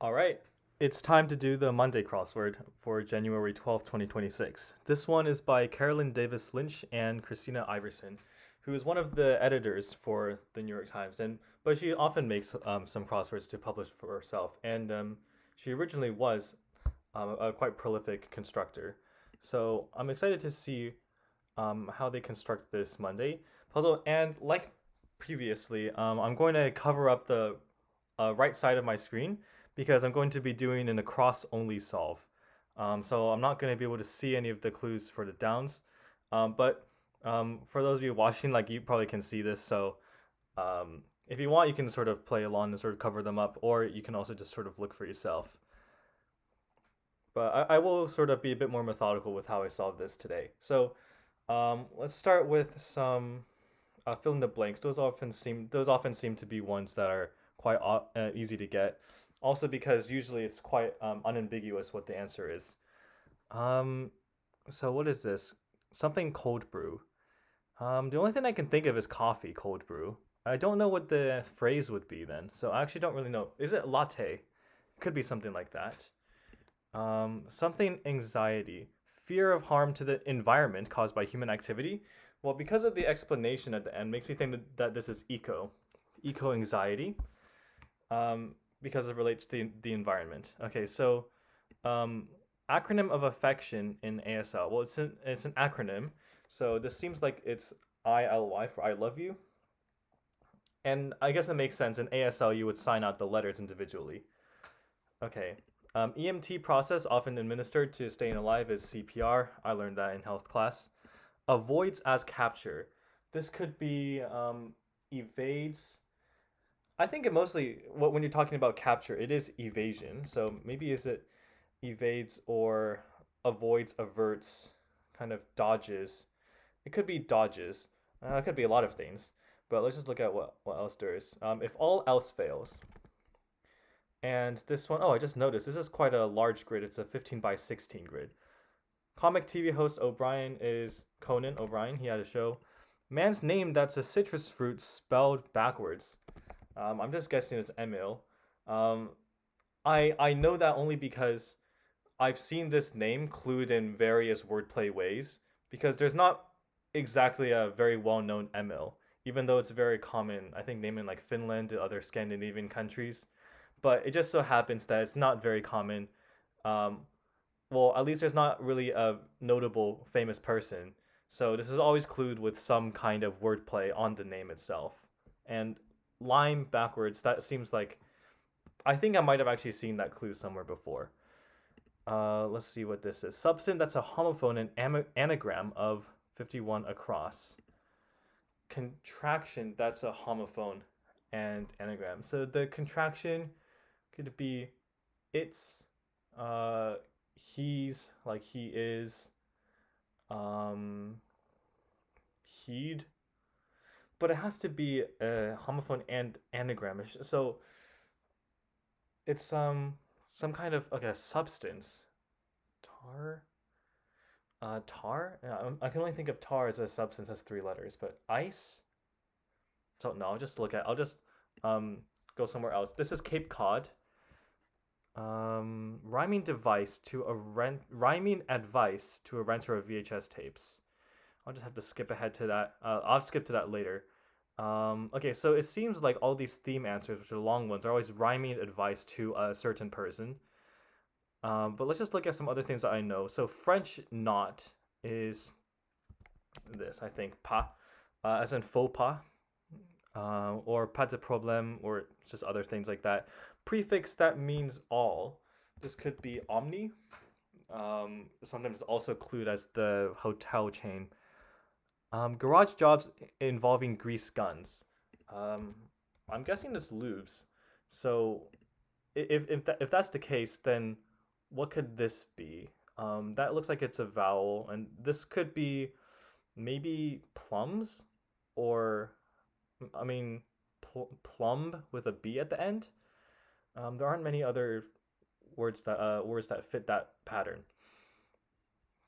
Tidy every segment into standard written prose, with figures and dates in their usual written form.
All right. It's time to do the Monday crossword for January 12th, 2026. This one is by Carolyn Davis Lynch and Christina Iverson, who is one of the editors for the New York Times. But she often makes some crosswords to publish for herself. And she originally was a quite prolific constructor. So I'm excited to see how they construct this Monday puzzle. And like previously, I'm going to cover up the right side of my screen because I'm going to be doing an across only solve. So I'm not going to be able to see any of the clues for the downs. But for those of you watching, like you probably can see this. So if you want, you can sort of play along and sort of cover them up, or you can also just sort of look for yourself. But I will sort of be a bit more methodical with how I solve this today. So let's start with some fill in the blanks. Those often seem to be ones that are quite easy to get. Also because usually it's quite unambiguous what the answer is. Um, so what is this? Something cold brew. The only thing I can think of is coffee cold brew. I don't know what the phrase would be then, so I actually don't really know. Is it latte? It could be something like that. Something anxiety, fear of harm to the environment caused by human activity. Well, because of the explanation at the end, makes me think that this is eco anxiety, because it relates to the environment. Okay, so um, acronym of affection in ASL. Well, it's an acronym, so this seems like it's ILY for I love you, and I guess it makes sense. In ASL, you would sign out the letters individually. Okay. EMT process often administered to staying alive is CPR. I learned that in health class. Avoids as capture. This could be evades. I think it mostly when you're talking about capture, it is evasion. So maybe is it evades or avoids, averts, kind of dodges. It could be dodges. It could be a lot of things. But let's just look at what else there is. If all else fails, and this one, oh, I just noticed this is quite a large grid. It's a 15 by 16 grid. Comic TV host O'Brien is Conan O'Brien. He had a show. Man's name that's a citrus fruit spelled backwards. I'm just guessing it's Emil. Um, I know that only because I've seen this name clued in various wordplay ways. Because there's not exactly a very well known Emil, even though it's very common. I think named in like Finland and other Scandinavian countries, but it just so happens that it's not very common. Um, well, at least there's not really a notable famous person. So this is always clued with some kind of wordplay on the name itself. And lime backwards, that seems like I think I might have actually seen that clue somewhere before. Let's see what this is. Substance, that's a homophone and anagram of 51 across. Contraction, that's a homophone and anagram. So the contraction could be it's, uh, he's, like he is, um, he'd, but it has to be a homophone and anagram. So it's some kind of like a substance. Tar? Tar? Yeah, I can only think of tar as a substance has three letters, but ice? Don't know. I'll just um go somewhere else. This is Cape Cod. Rhyming advice to a renter of VHS tapes. I'll just have to skip ahead to that. I'll skip to that later. Okay, so it seems like all these theme answers, which are long ones, are always rhyming advice to a certain person. But let's just look at some other things that I know. So French not is this, I think, pas, as in faux pas, or pas de problème, or just other things like that. Prefix that means all. This could be omni. Sometimes also clued as the hotel chain. Garage jobs involving grease guns. Um, I'm guessing it's lubes. So if that's the case, then what could this be? That looks like it's a vowel, and this could be maybe plums, or I mean, plumb with a b at the end. There aren't many other words that fit that pattern.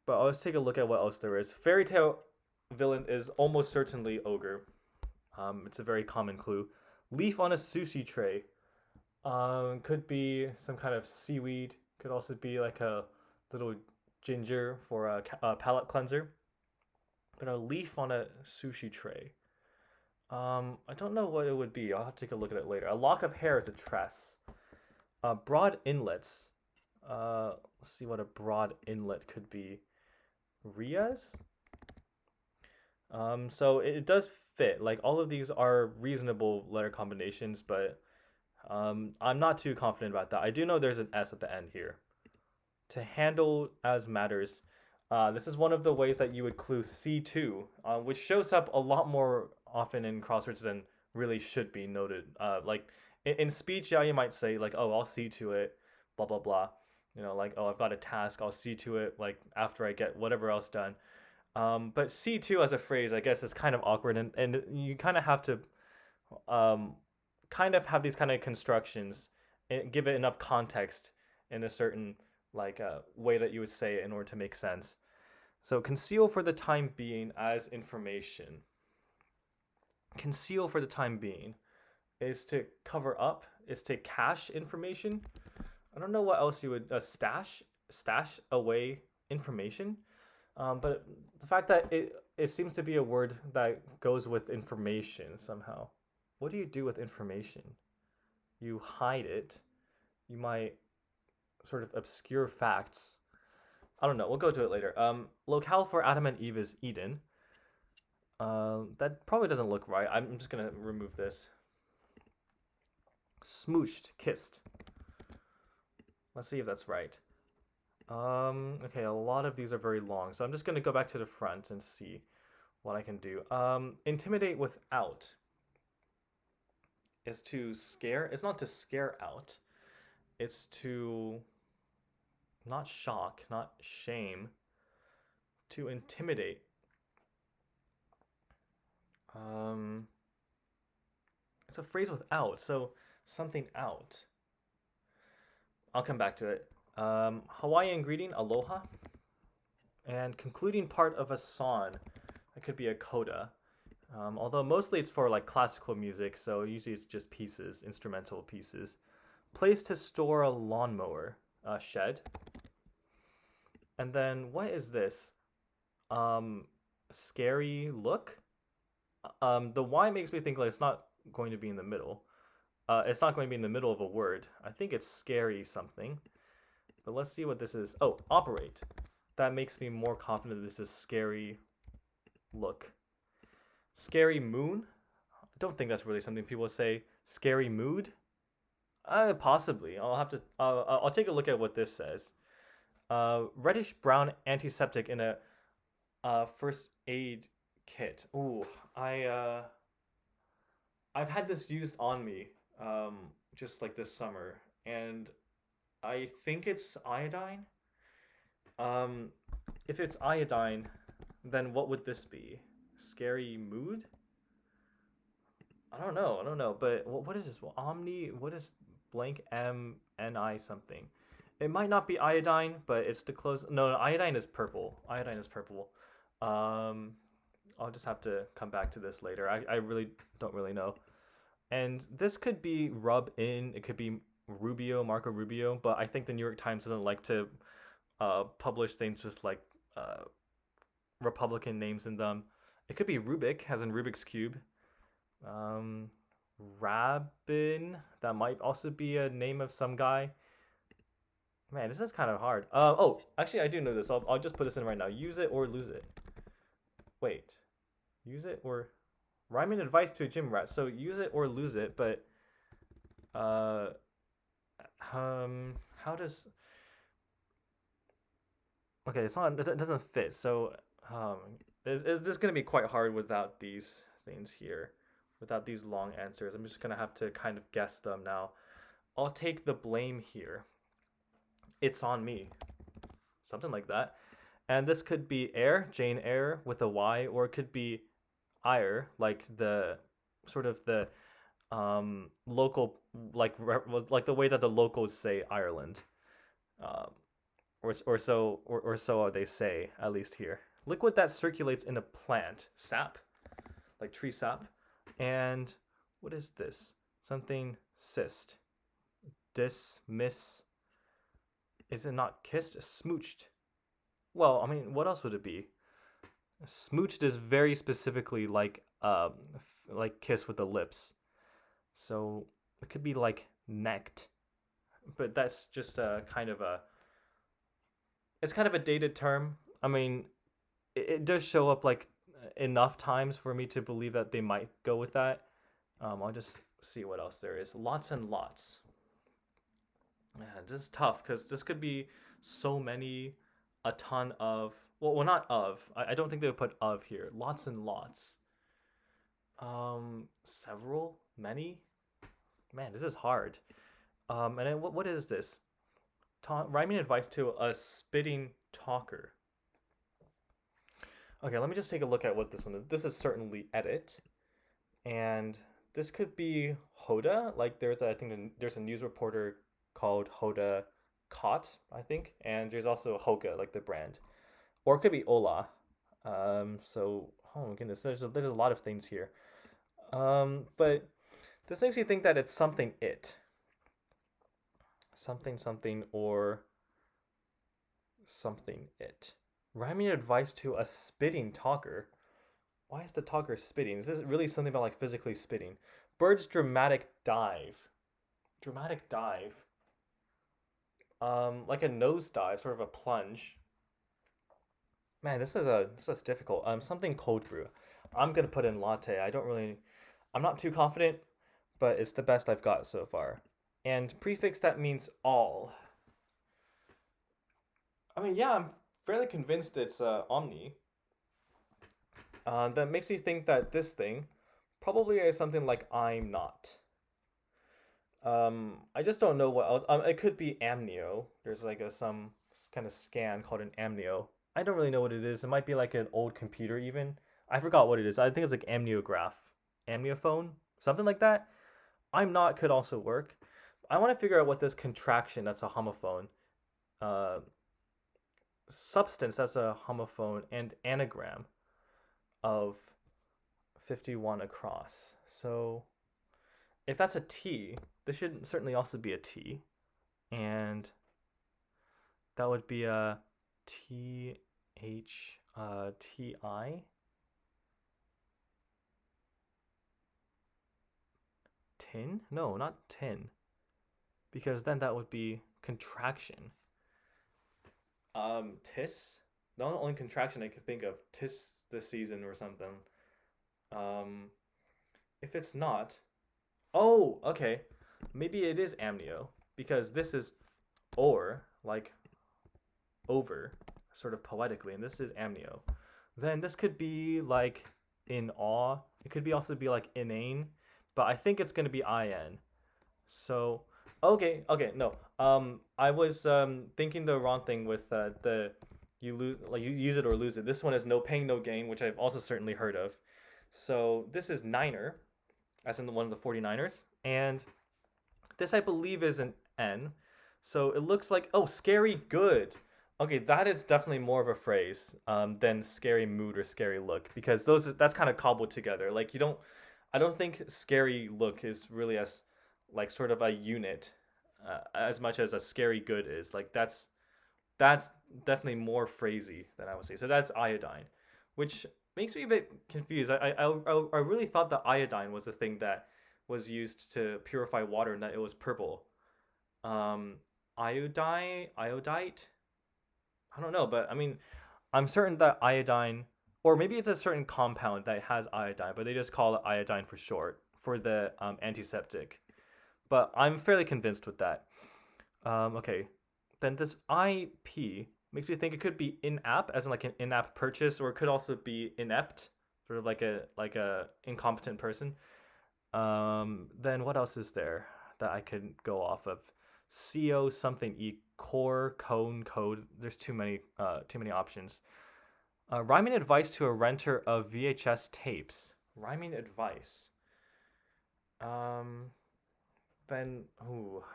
But let's take a look at what else there is. Fairy tale villain is almost certainly ogre. It's a very common clue. Leaf on a sushi tray. Could be some kind of seaweed. Could also be like a little ginger for a palate cleanser. But a leaf on a sushi tray. I don't know what it would be. I'll have to take a look at it later. A lock of hair is a tress. Broad inlets. Let's see what a broad inlet could be. Rias? So it does fit. Like all of these are reasonable letter combinations, but I'm not too confident about that. I do know there's an S at the end here. To handle as matters. This is one of the ways that you would clue C2, which shows up a lot more often in crosswords than really should be noted. Like in speech, yeah, you might say like, "Oh, I'll see to it," blah blah blah. You know, like, "Oh, I've got a task, I'll see to it." Like after I get whatever else done. But C2 as a phrase, I guess, is kind of awkward, and you kind of have to um, kind of have these kind of constructions and give it enough context in a certain like way that you would say it in order to make sense. So conceal for the time being as information. Conceal for the time being is to cover up, is to cache information. I don't know what else you would stash away information. But the fact that it seems to be a word that goes with information somehow. What do you do with information? You hide it. You might sort of obscure facts. I don't know. We'll go to it later. Locale for Adam and Eve is Eden. That probably doesn't look right. I'm just gonna remove this. Smooshed, kissed. Let's see if that's right. Okay, a lot of these are very long, so I'm just gonna go back to the front and see what I can do. Intimidate without is to scare. It's not to scare out. It's to not shock, not shame. To intimidate. Um, it's a phrase without, so something out. I'll come back to it. Hawaiian greeting, aloha, and concluding part of a song. That could be a coda. Although mostly it's for like classical music, so usually it's just pieces, instrumental pieces. Place to store a lawnmower, shed. And then what is this? Scary look. The Y makes me think like it's not going to be in the middle. It's not going to be in the middle of a word. I think it's scary something. But let's see what this is. Oh, operate. That makes me more confident this is scary look. Scary moon? I don't think that's really something people say. Scary mood? Possibly. I'll have to. I'll take a look at what this says. Reddish brown antiseptic in a first aid kit. Ooh, I've had this used on me just like this summer, and I think it's iodine. Um, if it's iodine, then what would this be? Scary mood? I don't know. I don't know. But what is this? Well, Omni. What is blank M N I something? It might not be iodine, but it's the close. No, no, iodine is purple. Iodine is purple. Um, I'll just have to come back to this later. I really don't really know. And this could be rub in. It could be Rubio, Marco Rubio. But I think the New York Times doesn't like to publish things with like Republican names in them. It could be Rubik, as in Rubik's Cube. Um, Rabin, that might also be a name of some guy. Man, this is kind of hard. Oh, actually, I do know this. I'll just put this in right now. Use it or lose it. Wait. Use it or... Rhyming advice to a gym rat. So use it or lose it, but... How does... Okay, it's not... It doesn't fit, so... Is this going to be quite hard without these things here? Without these long answers. I'm just going to have to kind of guess them now. I'll take the blame here. It's on me. Something like that. And this could be Eyre, Jane Eyre with a Y, or it could be Ire, like the sort of the local, like the way that the locals say Ireland, um, or so they say, at least here. Liquid that circulates in a plant, sap, like tree sap, and what is this? Something cyst. dismiss. Is it not kissed? Smooched. Well, I mean, what else would it be? Smooched is very specifically like kiss with the lips. So it could be like necked, but that's just a kind of a it's kind of a dated term. I mean, it does show up like enough times for me to believe that they might go with that. I'll just see what else there is. Lots and lots. Yeah, this is tough because this could be so many, a ton of. Well, not of. I don't think they would put of here. Lots and lots. Several, many. Man, this is hard. And then what is this? Rhyming advice to a spitting talker. Okay, let me just take a look at what this one is. This is certainly edit, and this could be Hoda. Like I think there's a news reporter called Hoda Caught, I think, and there's also Hoka, like the brand, or it could be Ola. So oh my goodness, there's a lot of things here. But this makes me think that it's something or something it. Rhyming advice to a spitting talker. Why is the talker spitting? Is this really something about like physically spitting? Bird's dramatic dive. Dramatic dive. Like a nose dive, sort of a plunge. Man, this is difficult. Something cold brew. I'm gonna put in latte. I'm not too confident, but it's the best I've got so far. And prefix that means all. I mean, yeah, I'm fairly convinced it's omni. That makes me think that this thing probably is something like I'm not. I just don't know what else. It could be amnio. There's like some kind of scan called an amnio. I don't really know what it is. It might be like an old computer even. I forgot what it is. I think it's like amniograph, amniophone, something like that. I'm not could also work. I want to figure out what this contraction that's a homophone, uh, substance that's a homophone, and anagram of 51 across. So if that's a T, this should certainly also be a T. And that would be a T H T I. Tin? No, not tin. Because then that would be contraction. Tis? The only contraction I could think of, tis the season or something. Um, if it's not, oh, okay, maybe it is amnio because this is or like over, sort of poetically, and this is amnio. Then this could be like in awe. It could be also be like inane, but I think it's gonna be in. So okay, no. I was thinking the wrong thing with the you lose like you use it or lose it. This one is no pain no gain, which I've also certainly heard of. So this is niner, as in one of the 49ers, and this I believe is an N. So it looks like oh scary good. Okay, that is definitely more of a phrase than scary mood or scary look because that's kind of cobbled together. Like you don't I don't think scary look is really as like sort of a unit as much as a scary good is. Like that's definitely more phrasey than I would say. So that's iodine, which makes me a bit confused. I really thought that iodine was the thing that was used to purify water and that it was purple. Iodite. I don't know, but I mean, I'm certain that iodine, or maybe it's a certain compound that has iodine, but they just call it iodine for short for the antiseptic. But I'm fairly convinced with that. Okay, then this IP makes me think it could be in-app, as in like an in-app purchase, or it could also be inept, sort of like a incompetent person. Then what else is there that I could go off of? CO something E core cone code. There's too many options. Rhyming advice to a renter of VHS tapes. Rhyming advice. Um, then I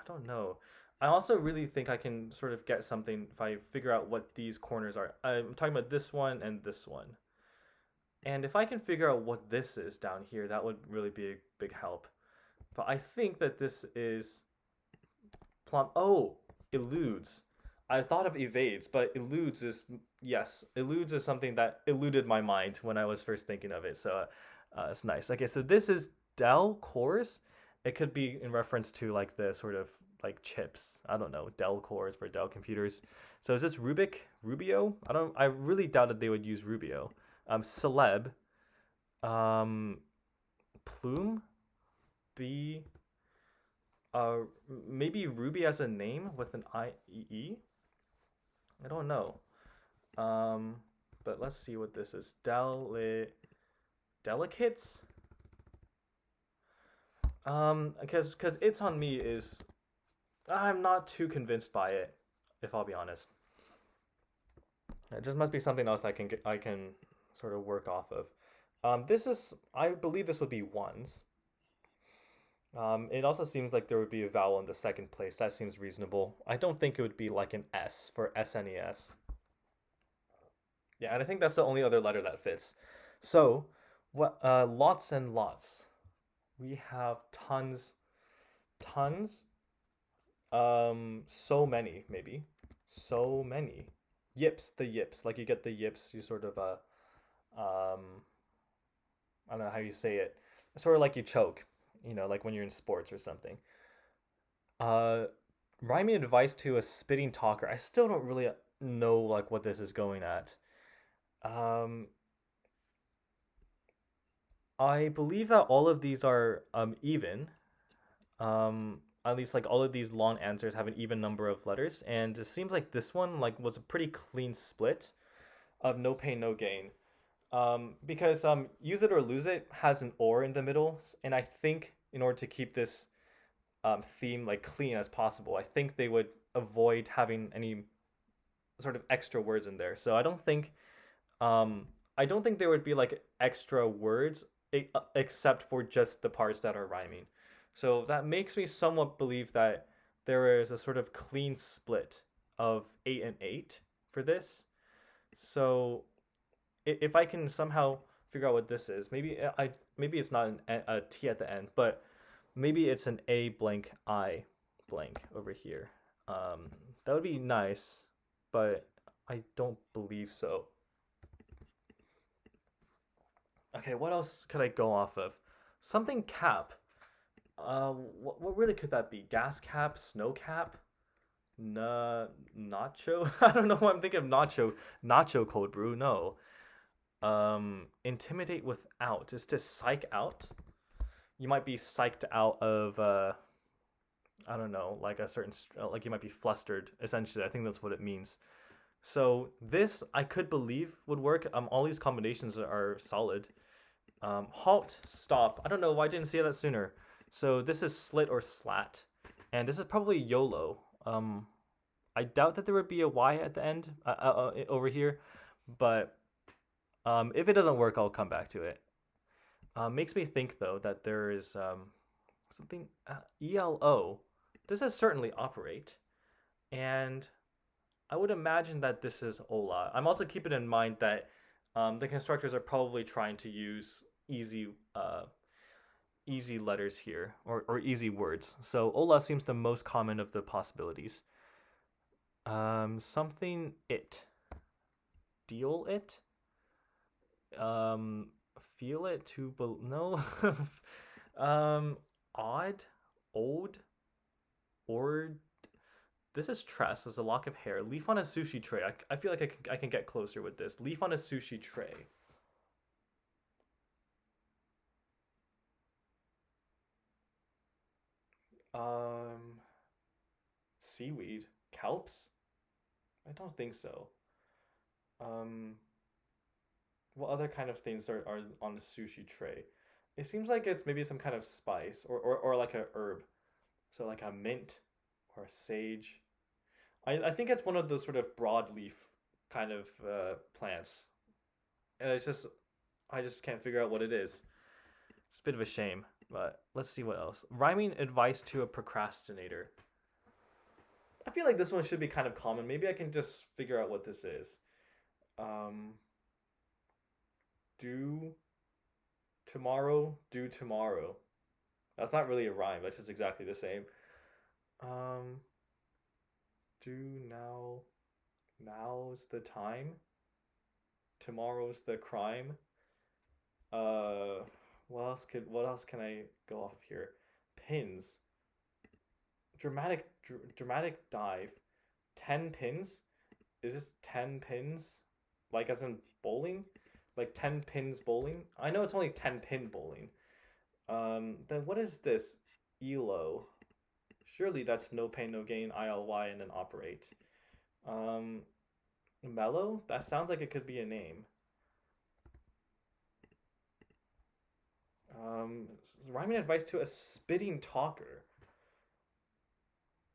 don't know. I also really think I can sort of get something if I figure out what these corners are. I'm talking about this one and this one. And if I can figure out what this is down here, that would really be a big help. But I think that this is Plum. Oh, eludes. I thought of evades, but eludes is yes, eludes is something that eluded my mind when I was first thinking of it. So it's nice. Okay, so this is Dell cores. It could be in reference to like the sort of like chips. I don't know, Dell cores for Dell computers. So is this Rubio? I don't. I really doubted they would use Rubio. Celeb. Um, Plume. B. Uh, Maybe Ruby as a name with an IEE. I don't know. Um, but let's see what this is. Delicates. Because it's on me is I'm not too convinced by it, if I'll be honest. It just must be something else I can sort of work off of. This is I believe this would be ones. It also seems like there would be a vowel in the second place. That seems reasonable. I don't think it would be like an S for SNES. Yeah, and I think that's the only other letter that fits. So, what? Lots and lots. We have tons, tons. So many maybe, so many. Yips, the yips. Like you get the yips. You sort of I don't know how you say it. Sort of like you choke. Like when you're in sports or something. Uh, Rhyming advice to a spitting talker. I still don't really know like what this is going at. Um, I believe that all of these are even. At least like all of these long answers have an even number of letters, and it seems like this one like was a pretty clean split of no pain no gain. Because use it or lose it has an or in the middle, and I think in order to keep this theme like clean as possible, I think they would avoid having any sort of extra words in there. So um I don't think there would be like extra words except for just the parts that are rhyming. So that makes me somewhat believe that there is a sort of clean split of 8 and 8 for this. So if I can somehow figure out what this is, maybe it's not a T at the end, but maybe it's an A blank I blank over here. That would be nice, but I don't believe so. Okay, what else could I go off of? Something cap. What really could that be? Gas cap, snow cap, nacho. I don't know why I'm thinking of nacho. Nacho cold brew. No. Intimidate without is to psych out. You might be psyched out of I don't know, like a certain like you might be flustered. Essentially, I think that's what it means. So this I could believe would work. All these combinations are solid. Halt, stop. I don't know why I didn't see that sooner. So this is slit or slat, and this is probably YOLO. I doubt that there would be a Y at the end over here, but if it doesn't work, I'll come back to it. Makes me think though that there is something ELO. This is certainly operate, and I would imagine that this is Ola. I'm also keeping in mind that the constructors are probably trying to use easy letters here or easy words. So Ola seems the most common of the possibilities. Something it. Deal it. Um, Feel it to no. um, Odd, old, or this is tress. This is a lock of hair. Leaf on a sushi tray. I feel like I can get closer with this. Leaf on a sushi tray. Um, Seaweed. Kelps? I don't think so. Um, what other kind of things are on the sushi tray? It seems like it's maybe some kind of spice or like a herb. So like a mint or a sage. I think it's one of those sort of broadleaf kind of plants. And I just can't figure out what it is. It's a bit of a shame, but let's see what else. Rhyming advice to a procrastinator. I feel like this one should be kind of common. Maybe I can just figure out what this is. Um, do do tomorrow. That's not really a rhyme. That's just exactly the same. Do now. Now's the time. Tomorrow's the crime. Uh, what else can I go off of here? Pins. Dramatic dive. 10 pins. Is this 10 pins? Like as in bowling? Like 10 pins bowling? I know it's only 10 pin bowling. Then what is this? ELO. Surely that's no pain, no gain, ILY, and then operate. Um, Mellow? That sounds like it could be a name. Rhyming advice to a spitting talker.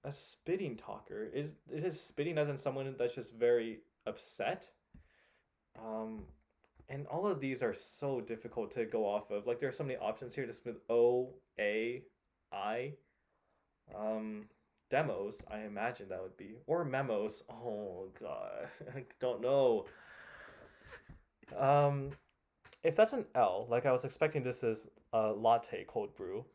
A spitting talker? Is it spitting as in someone that's just very upset? Um, and all of these are so difficult to go off of. Like there are so many options here, just with O, A, I. Um, Demos, I imagine that would be, or memos. Oh god, I don't know. Um, if that's an L, like I was expecting this is a latte cold brew.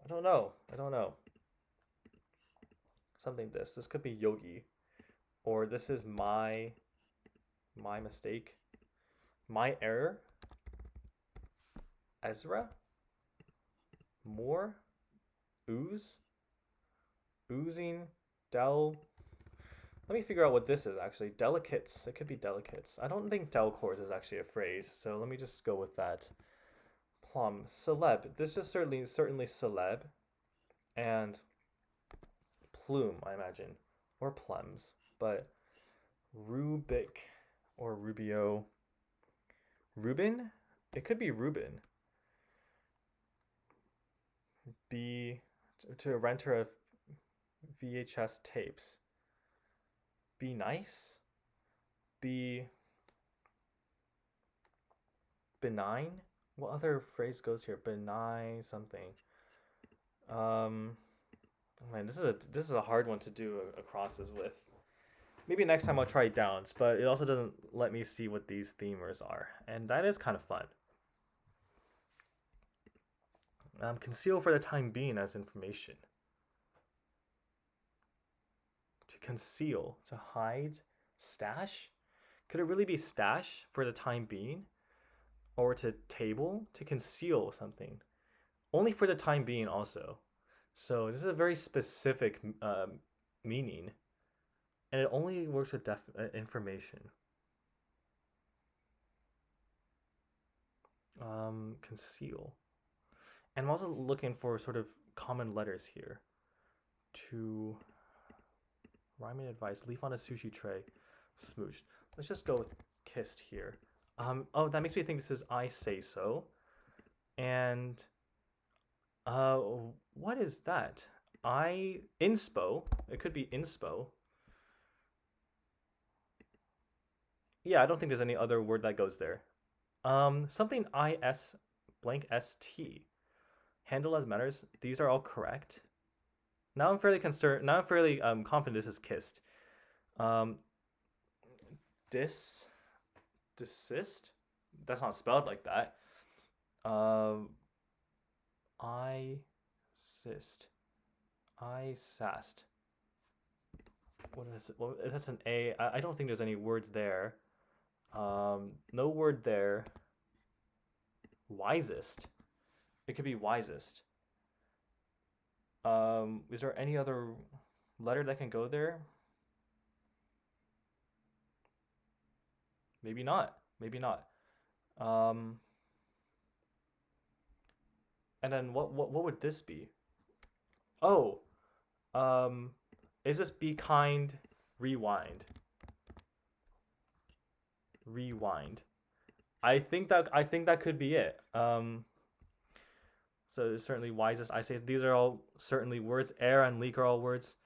I don't know. I don't know. Something this. This could be yogi, or this is my mistake, my error. Ezra, more, ooze, oozing, del. Let me figure out what this is actually. Delicates. It could be delicates. I don't think delcores is actually a phrase, so let me just go with that. Plum, celeb. This is certainly celeb, and plume, I imagine, or plums. But Rubik or Rubio, Rubin. It could be Rubin. Be to a renter of VHS tapes. Be nice. Be benign. What other phrase goes here? Benign something. Um, Man, this is a hard one to do a crosses with. Maybe next time I'll try downs, but it also doesn't let me see what these themers are, and that is kind of fun. Conceal for the time being as information. To conceal, to hide, stash. Could it really be stash for the time being, or to table to conceal something? Only for the time being, also. So this is a very specific meaning, and it only works with information. Conceal. And I'm also looking for sort of common letters here. To rhyming advice, leaf on a sushi tray, smooched. Let's just go with kissed here. Oh, that makes me think this is I say so. And uh, what is that? I inspo. It could be inspo. Yeah, I don't think there's any other word that goes there. Something is blank st. Handle as matters. These are all correct. Now I'm fairly concerned. Now I'm fairly confident this is kissed. Um, dis, desist. That's not spelled like that. I, sist. I sast. What is it? Well, that's an A. I don't think there's any words there. No word there. Wisest. It could be wisest. Is there any other letter that can go there? Maybe not. Maybe not. Um, and then what would this be? Oh, um, is this be kind? Rewind. Rewind. I think that could be it. So certainly wisest. I say these are all certainly words. Air and leak are all words.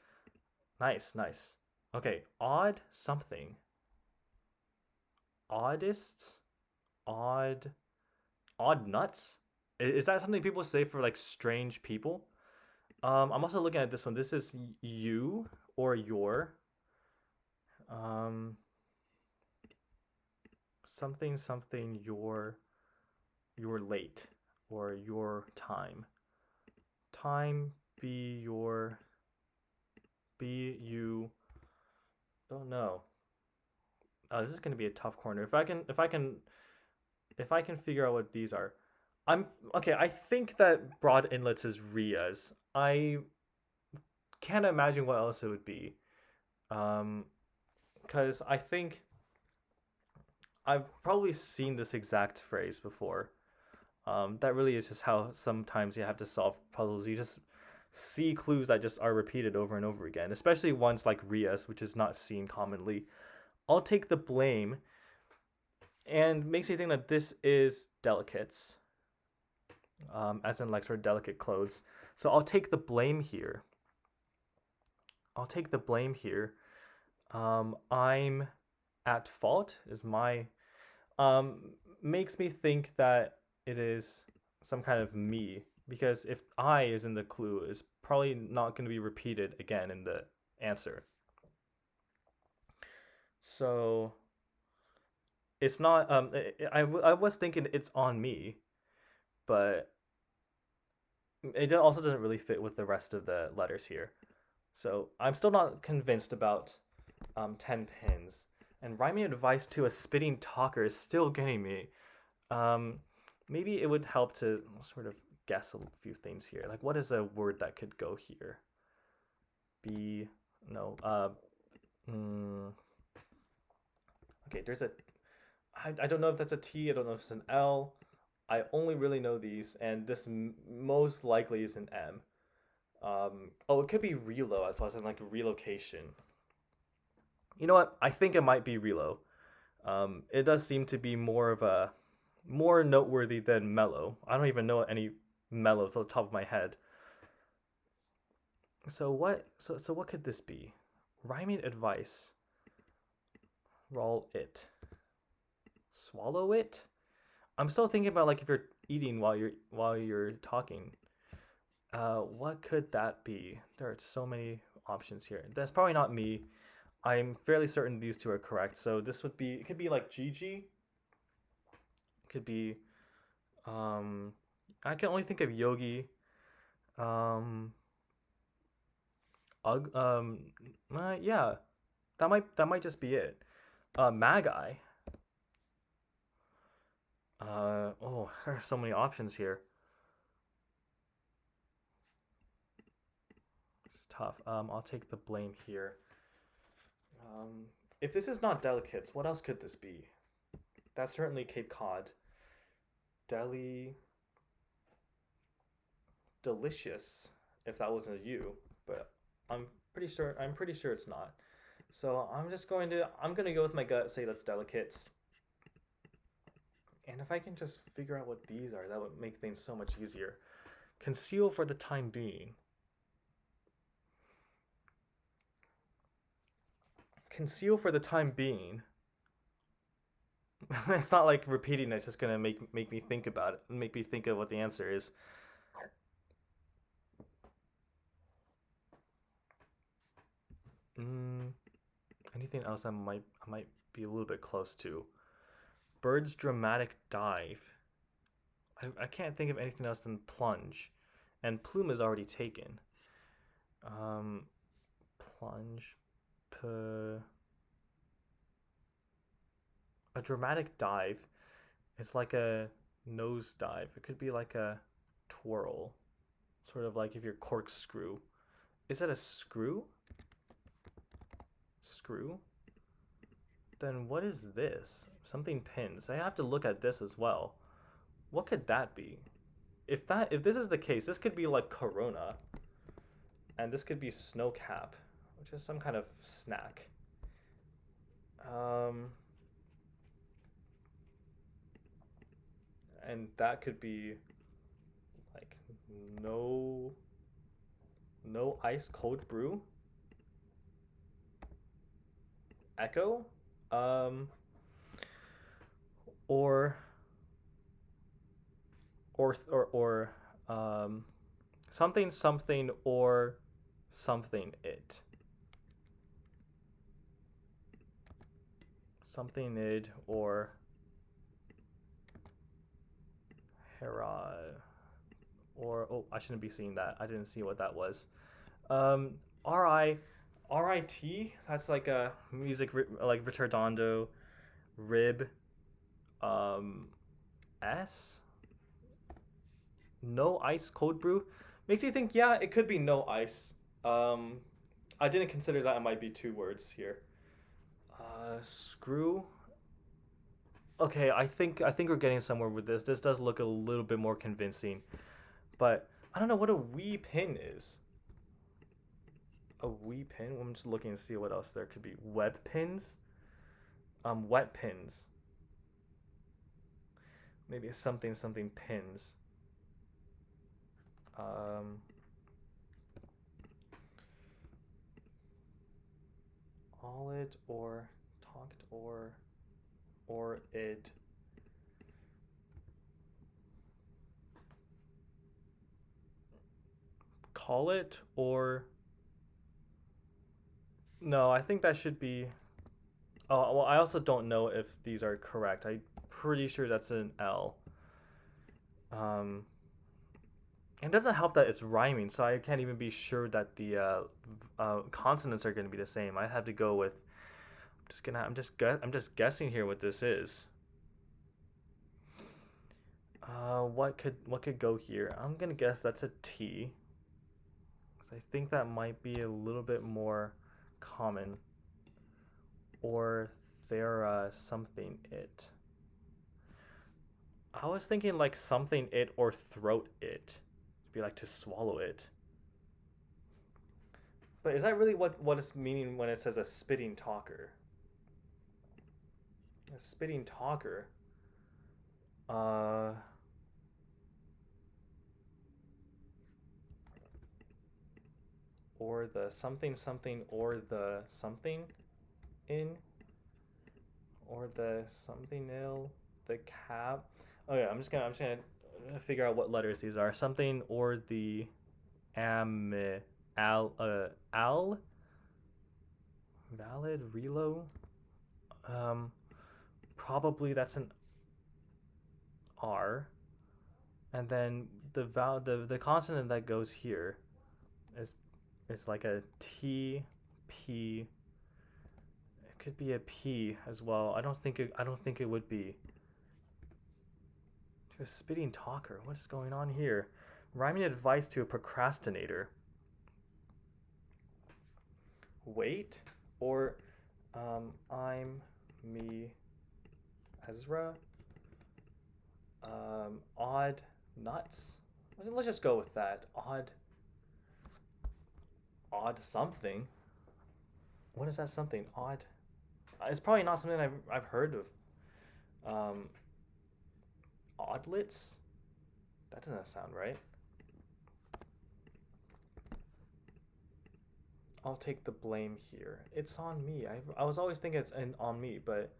Nice, nice. Okay, odd something. Oddists, odd, odd nuts. Is that something people say for like strange people? I'm also looking at this one. This is you or your. Um, Something something your late or your time. Time Be your. Be you. Don't know. This is gonna be a tough corner. If I can figure out what these are, I'm okay. I think that broad inlets is Rias. I can't imagine what else it would be. Um, because I think I've probably seen this exact phrase before. That really is just how sometimes you have to solve puzzles. You just see clues that just are repeated over and over again, especially ones like Rias, which is not seen commonly. I'll take the blame, and makes me think that this is delicates, as in like sort of delicate clothes. So I'll take the blame here. I'll take the blame here. I'm at fault is my makes me think that it is some kind of me, because if I is in the clue, it's probably not going to be repeated again in the answer. So it's not. I was thinking it's on me, but it also doesn't really fit with the rest of the letters here. So I'm still not convinced about 10 pins. And rhyming advice to a spitting talker is still getting me. Um, Maybe it would help to sort of guess a few things here. Like, what is a word that could go here? Be, no, okay, there's a, I don't know if that's a T, I don't know if it's an L. I only really know these, and this most likely is an M. Oh, it could be relo as well as in like relocation. You know what? I think it might be relo. It does seem to be more of a more noteworthy than mellow. I don't even know any mellows on the top of my head. So what? So what could this be? Rhyming advice. Roll it. Swallow it. I'm still thinking about like if you're eating while you're talking. What could that be? There are so many options here. That's probably not me. I'm fairly certain these two are correct. So this would be, it could be like Gigi. It could be, I can only think of Yogi. Um, yeah, that might just be it. Magi. Oh, there are so many options here. It's tough. I'll take the blame here. Um, if this is not delicates, what else could this be? That's certainly Cape Cod. Deli. Delicious. If that wasn't a U, but I'm I'm pretty sure it's not. So I'm gonna go with my gut. Say that's delicates. And if I can just figure out what these are, that would make things so much easier. Conceal for the time being. Conceal for the time being. It's not like repeating it's just gonna make me think about it, make me think of what the answer is. Mm, Anything else I might be a little bit close to? Bird's dramatic dive. I can't think of anything else than plunge, and plume is already taken. Um, Plunge, p. A dramatic dive. It's like a nose dive. It could be like a twirl, sort of like if you're corkscrew. Is that a screw? Screw? Then what is this? Something pins. I have to look at this as well. What could that be? If this is the case, this could be like Corona, and this could be snow cap, which is some kind of snack. Um, and that could be like no ice cold brew. Echo, um, or or something something or something it. Something id or hera or oh, I shouldn't be seeing that. I didn't see what that was. Um, R I R I T. That's like a music like ritardando rib. Um, S. No ice cold brew makes me think. Yeah, it could be no ice. Um, I didn't consider that it might be two words here. Screw. Okay, I think we're getting somewhere with this. This does look a little bit more convincing, but I don't know what a wee pin is. A wee pin. I'm just looking to see what else there could be. Web pins. Wet pins. Maybe something pins. Um, all it or talked or it. Call it or no. I think that should be. Oh well, I also don't know if these are correct. I'm pretty sure that's an L. Um, it doesn't help that it's rhyming, so I can't even be sure that the consonants are going to be the same. I have to go with. I'm just guessing here what this is. What could go here? I'm gonna guess that's a T. 'Cause I think that might be a little bit more common. Or there something it. I was thinking like something it or throat it. It'd be like to swallow it. But is that really what it's meaning when it says a spitting talker? A spitting talker. Uh, or the something something or the something in or the something ill the cab. Oh yeah, I'm just gonna figure out what letters these are. Something or the am al valid relo. Um, probably that's an R, and then the consonant that goes here is like a T P. It could be a P as well. I don't think it would be. To a spitting talker. What is going on here? Rhyming advice to a procrastinator. Wait or I'm me Ezra. Odd nuts. Let's just go with that. Odd something. What is that something? Odd. It's probably not something I've heard of. Um, Oddlets? That doesn't sound right. I'll take the blame here. It's on me. I was always thinking it's on me, but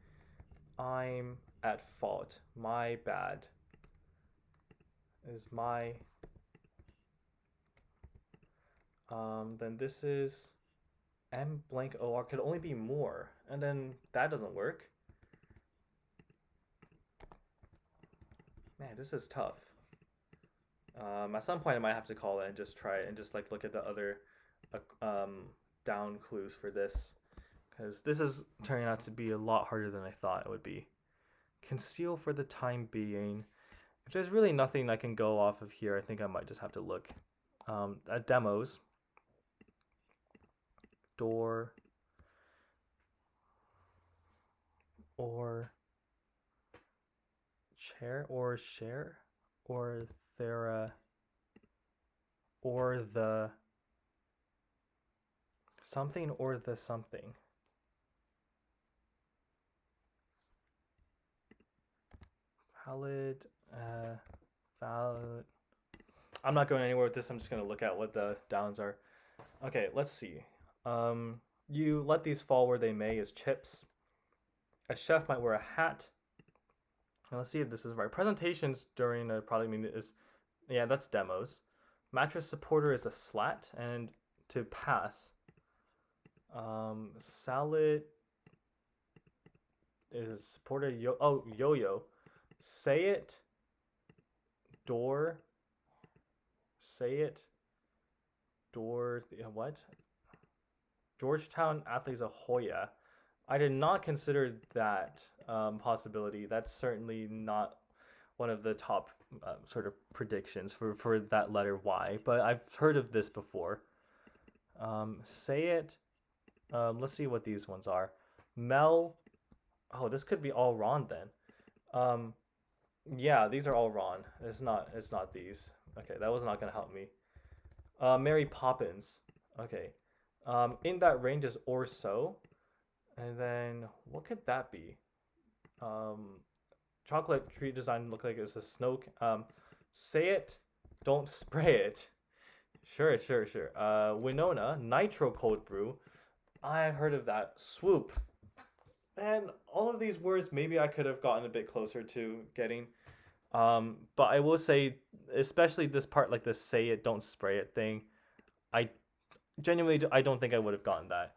I'm at fault. My bad. Is my. Then this is M blank OR could only be more. And then that doesn't work. Man, this is tough. At some point I might have to call it and just try it and just like look at the other down clues for this. Because this is turning out to be a lot harder than I thought it would be. Conceal for the time being. If there's really nothing I can go off of here, I think I might just have to look at demos. Door or chair or share or thera or the something or the something. Valid, valid. I'm not going anywhere with this. I'm just going to look at what the downs are. Okay, let's see. You let these fall where they may is chips. A chef might wear a hat. Now let's see if this is right. Presentations during a product meeting is, yeah, that's demos. Mattress supporter is a slat, and to pass. Salad is a supporter. Yo-yo. Say it. Door. Say it. What? Georgetown Athletes of Hoya. I did not consider that possibility. That's certainly not one of the top sort of predictions for that letter Y, but I've heard of this before. Say it. Let's see what these ones are. Mel. Oh, this could be all Ron then. Um, yeah, these are all Ron. It's not. It's not these. Okay, that was not gonna help me. Mary Poppins. Okay. In that range is or so, and then what could that be? Um, chocolate treat design look like it's a snow. Say it, don't spray it. Sure, sure, sure. Winona nitro cold brew. I've heard of that. Swoop. And all of these words, maybe I could have gotten a bit closer to getting. But I will say, especially this part, like the say it, don't spray it thing. I genuinely, I don't think I would have gotten that.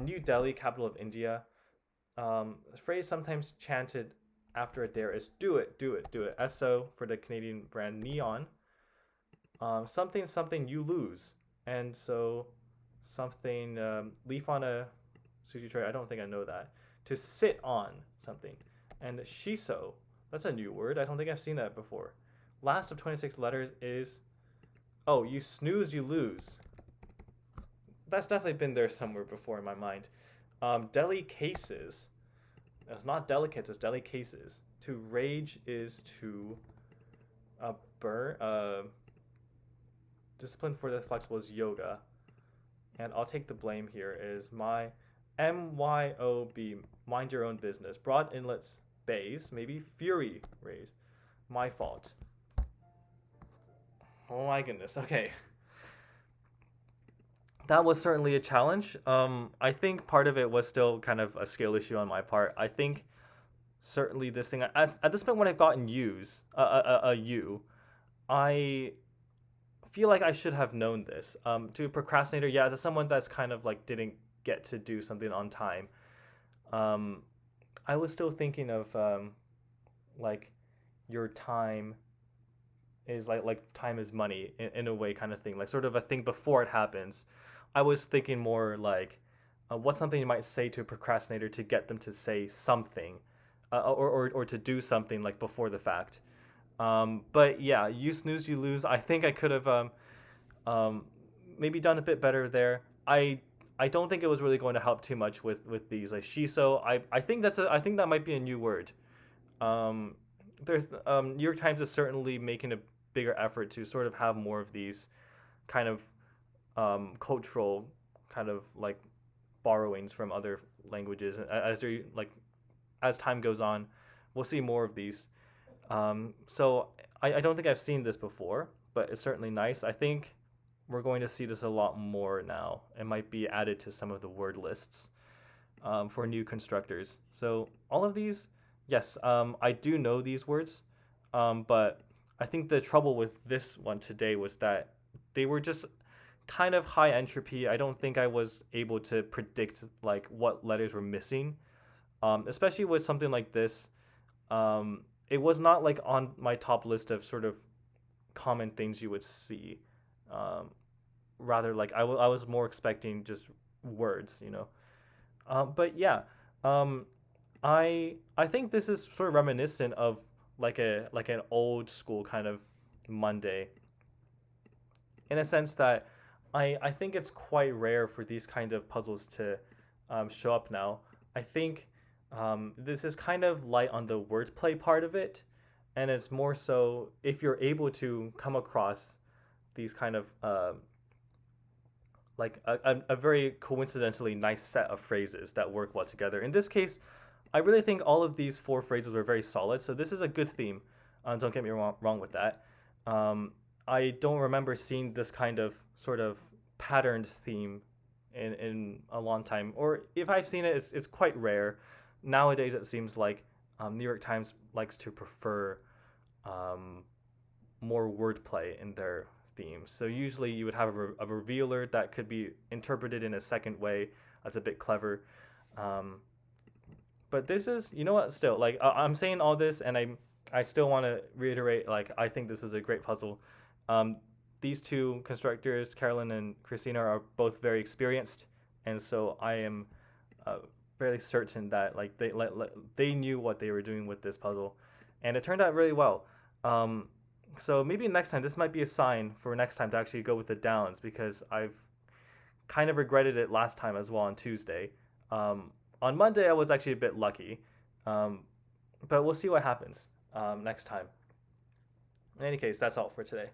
New Delhi, capital of India. The phrase sometimes chanted after a dare is "Do it, do it, do it." SO for the Canadian brand Neon. Something something you lose, and so something leaf on a sushi tray. I don't think I know that. To sit on something, and shiso. That's a new word. I don't think I've seen that before. Last of 26 letters is oh, you snooze, you lose. That's definitely been there somewhere before in my mind. Deli cases. It's not delicates, it's deli cases. To rage is to burn. Discipline for the flexible is yoga. And I'll take the blame here is my MYOB, mind your own business. Broad inlets, bays, maybe fury rays. My fault. Oh my goodness. Okay. That was certainly a challenge. I think part of it was still kind of a skill issue on my part. I think certainly this thing at this point when I've gotten U, I feel like I should have known this. To a procrastinator, yeah, to someone that's kind of like didn't get to do something on time. Um, I was still thinking of like your time is like time is money in a way kind of thing, like sort of a thing before it happens. I was thinking more like what's something you might say to a procrastinator to get them to say something or to do something like before the fact. But yeah, you snooze, you lose. I think I could have um, maybe done a bit better there. I don't think it was really going to help too much with these like shiso. I think I think that might be a new word. Um, there's New York Times is certainly making a bigger effort to sort of have more of these kind of cultural kind of like borrowings from other languages as they like as time goes on we'll see more of these. So I don't think I've seen this before, but it's certainly nice. I think we're going to see this a lot more now. It might be added to some of the word lists for new constructors. So all of these, yes, I do know these words, but I think the trouble with this one today was that they were just kind of high entropy. I don't think I was able to predict like what letters were missing, especially with something like this. It was not like on my top list of sort of common things you would see. Um, Rather, like I was more expecting just words, you know. But yeah, um, I think this is sort of reminiscent of like an old school kind of Monday, in a sense that I think it's quite rare for these kind of puzzles to show up now. I think this is kind of light on the wordplay part of it, and it's more so if you're able to come across these kind of like a very coincidentally nice set of phrases that work well together. In this case, I really think all of these four phrases were very solid. So this is a good theme. Don't get me wrong with that. Um, I don't remember seeing this kind of sort of patterned theme in a long time, or if I've seen it, it's quite rare. Nowadays, it seems like New York Times likes to prefer um, more wordplay in their themes. So usually you would have a revealer that could be interpreted in a second way. That's a bit clever. Um, but this is, you know what? Still, like I'm saying all this, and I still want to reiterate, like I think this was a great puzzle. Um, these two constructors, Carolyn and Christina, are both very experienced, and so I am uh, fairly certain that like they knew what they were doing with this puzzle, and it turned out really well. Um, so maybe next time this might be a sign for next time to actually go with the downs because I've kind of regretted it last time as well on Tuesday. On Monday I was actually a bit lucky, um, but we'll see what happens next time. In any case, that's all for today.